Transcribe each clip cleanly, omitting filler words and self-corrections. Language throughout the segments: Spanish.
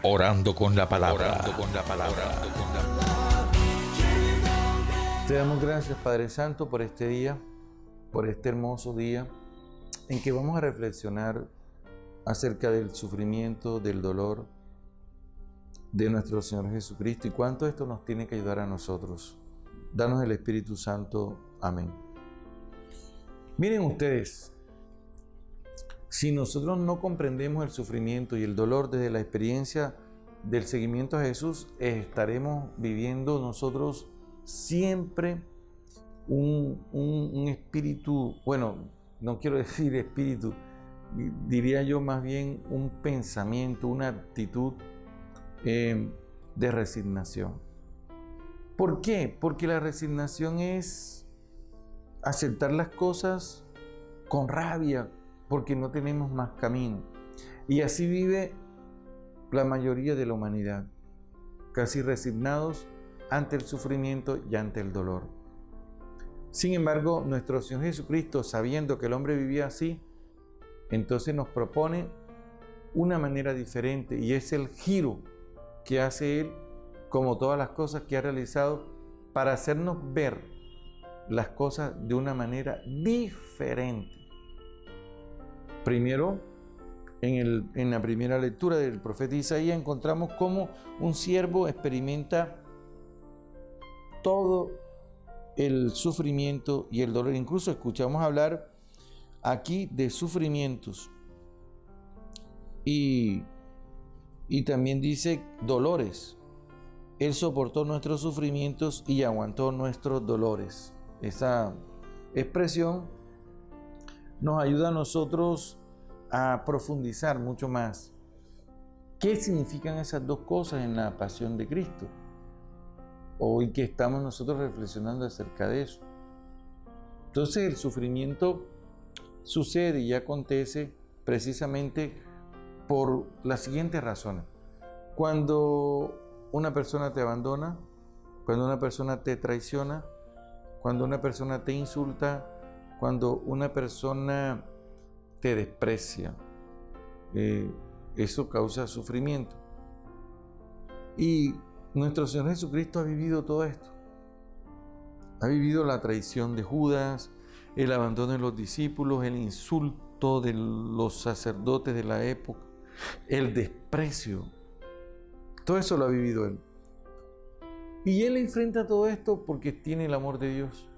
Orando con la palabra. Te damos gracias, Padre Santo, por este día, por este hermoso día en que vamos a reflexionar acerca del sufrimiento, del dolor de nuestro Señor Jesucristo y cuánto esto nos tiene que ayudar a nosotros. Danos el Espíritu Santo. Amén. Miren ustedes, si nosotros no comprendemos el sufrimiento y el dolor desde la experiencia del seguimiento a Jesús, estaremos viviendo nosotros siempre un espíritu, bueno, no quiero decir espíritu, diría yo más bien un pensamiento, una actitud de resignación. ¿Por qué? Porque la resignación es aceptar las cosas con rabia, porque no tenemos más camino. Y así vive la mayoría de la humanidad, casi resignados ante el sufrimiento y ante el dolor. Sin embargo, nuestro Señor Jesucristo, sabiendo que el hombre vivía así, entonces nos propone una manera diferente, y es el giro que hace Él, como todas las cosas que ha realizado, para hacernos ver las cosas de una manera diferente. Primero, en la primera lectura del profeta Isaías encontramos cómo un siervo experimenta todo el sufrimiento y el dolor. Incluso escuchamos hablar aquí de sufrimientos y también dice dolores. Él soportó nuestros sufrimientos y aguantó nuestros dolores. Esa expresión nos ayuda a nosotros a profundizar mucho más qué significan esas dos cosas en la pasión de Cristo. Hoy que estamos nosotros reflexionando acerca de eso. Entonces el sufrimiento sucede y acontece precisamente por las siguientes razones. Cuando una persona te abandona, cuando una persona te traiciona, cuando una persona te insulta, cuando una persona te desprecia, eso causa sufrimiento. Y nuestro Señor Jesucristo ha vivido todo esto. Ha vivido la traición de Judas, el abandono de los discípulos, el insulto de los sacerdotes de la época, el desprecio. Todo eso lo ha vivido Él. Y Él enfrenta todo esto porque tiene el amor de Dios.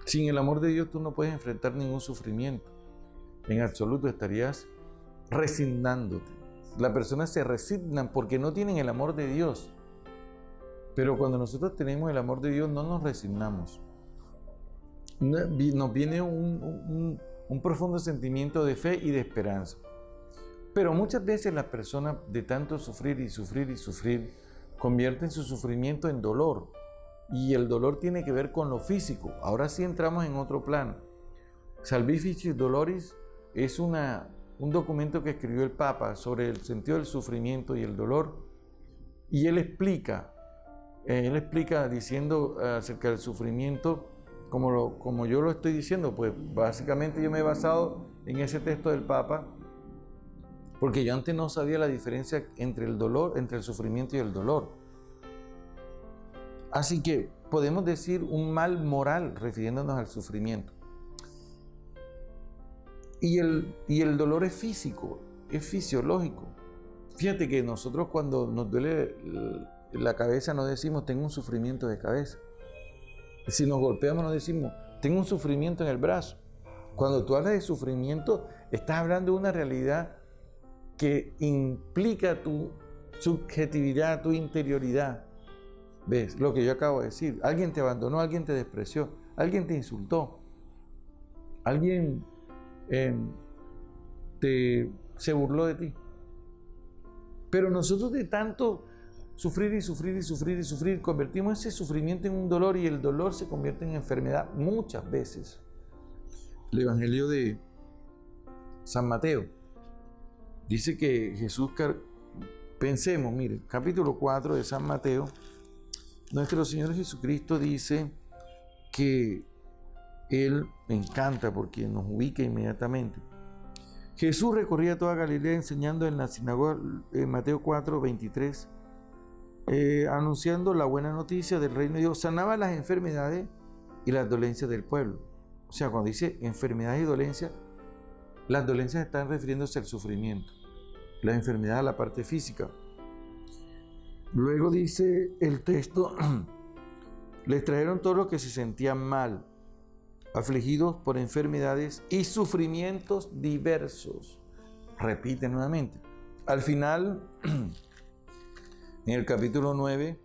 Sin el amor de Dios tú no puedes enfrentar ningún sufrimiento. En absoluto estarías resignándote. Las personas se resignan porque no tienen el amor de Dios. Pero cuando nosotros tenemos el amor de Dios no nos resignamos. Nos viene un profundo sentimiento de fe y de esperanza. Pero muchas veces las personas, de tanto sufrir y sufrir y sufrir, convierten su sufrimiento en dolor. Y el dolor tiene que ver con lo físico. Ahora sí entramos en otro plano. Salvifici Doloris es un documento que escribió el Papa sobre el sentido del sufrimiento y el dolor. Y él explica diciendo acerca del sufrimiento, como yo lo estoy diciendo, pues básicamente yo me he basado en ese texto del Papa, porque yo antes no sabía la diferencia entre el sufrimiento y el dolor. Así que podemos decir un mal moral refiriéndonos al sufrimiento. Y el dolor es físico, es fisiológico. Fíjate que nosotros cuando nos duele la cabeza no decimos tengo un sufrimiento de cabeza. Si nos golpeamos no decimos tengo un sufrimiento en el brazo. Cuando tú hablas de sufrimiento estás hablando de una realidad que implica tu subjetividad, tu interioridad. ¿Ves? Lo que yo acabo de decir. Alguien te abandonó, alguien te despreció, alguien te insultó, alguien se burló de ti. Pero nosotros de tanto sufrir y sufrir y sufrir y sufrir, convertimos ese sufrimiento en un dolor y el dolor se convierte en enfermedad muchas veces. El Evangelio de San Mateo dice que Jesús, pensemos, mire, capítulo 4 de San Mateo, nuestro Señor Jesucristo dice que Él me encanta porque nos ubica inmediatamente. Jesús recorría toda Galilea enseñando en la sinagoga, en Mateo 4, 23, anunciando la buena noticia del reino de Dios, sanaba las enfermedades y las dolencias del pueblo. O sea, cuando dice enfermedades y dolencias, las dolencias están refiriéndose al sufrimiento, las enfermedades a la parte física. Luego dice el texto, les trajeron todos los que se sentían mal, afligidos por enfermedades y sufrimientos diversos. Repite nuevamente. Al final, en el capítulo 9,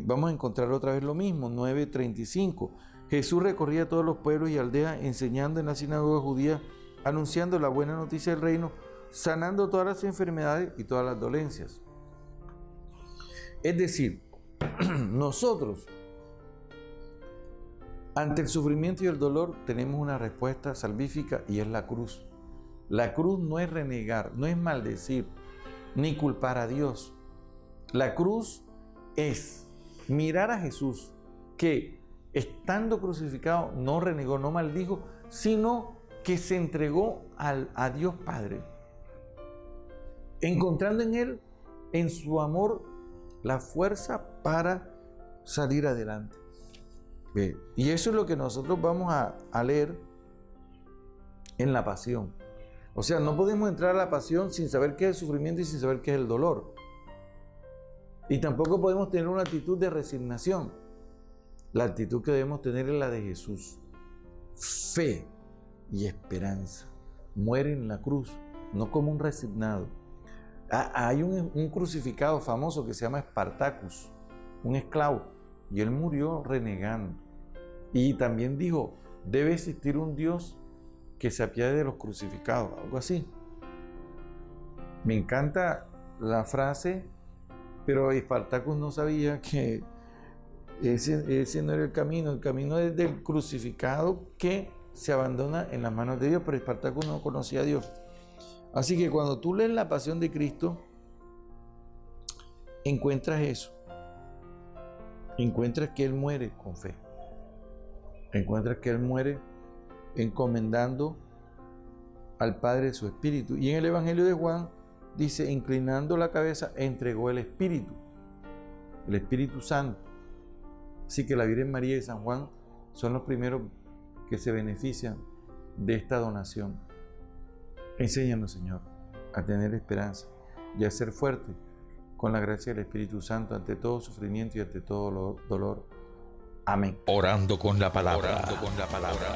vamos a encontrar otra vez lo mismo, 9:35. Jesús recorría todos los pueblos y aldeas, enseñando en la sinagoga judía, anunciando la buena noticia del reino, sanando todas las enfermedades y todas las dolencias. Es decir, nosotros, ante el sufrimiento y el dolor, tenemos una respuesta salvífica y es la cruz. La cruz no es renegar, no es maldecir, ni culpar a Dios. La cruz es mirar a Jesús, que estando crucificado no renegó, no maldijo, sino que se entregó a Dios Padre, encontrando en Él, en su amor, la fuerza para salir adelante. Y eso es lo que nosotros vamos a leer en la pasión. O sea, no podemos entrar a la pasión sin saber qué es el sufrimiento y sin saber qué es el dolor. Y tampoco podemos tener una actitud de resignación. La actitud que debemos tener es la de Jesús. Fe y esperanza. Muere en la cruz, no como un resignado. Hay un crucificado famoso que se llama Espartacus, un esclavo, y él murió renegando. Y también dijo, debe existir un Dios que se apiade de los crucificados, algo así. Me encanta la frase, pero Espartacus no sabía que ese no era el camino es del crucificado que se abandona en las manos de Dios, pero Espartacus no conocía a Dios. Así que cuando tú lees la pasión de Cristo, encuentras eso. Encuentras que Él muere con fe. Encuentras que Él muere encomendando al Padre su Espíritu. Y en el Evangelio de Juan dice, inclinando la cabeza, entregó el Espíritu Santo. Así que la Virgen María y San Juan son los primeros que se benefician de esta donación. Enséñanos, Señor, a tener esperanza y a ser fuertes con la gracia del Espíritu Santo ante todo sufrimiento y ante todo dolor. Amén. Orando con la palabra. Orando con la palabra.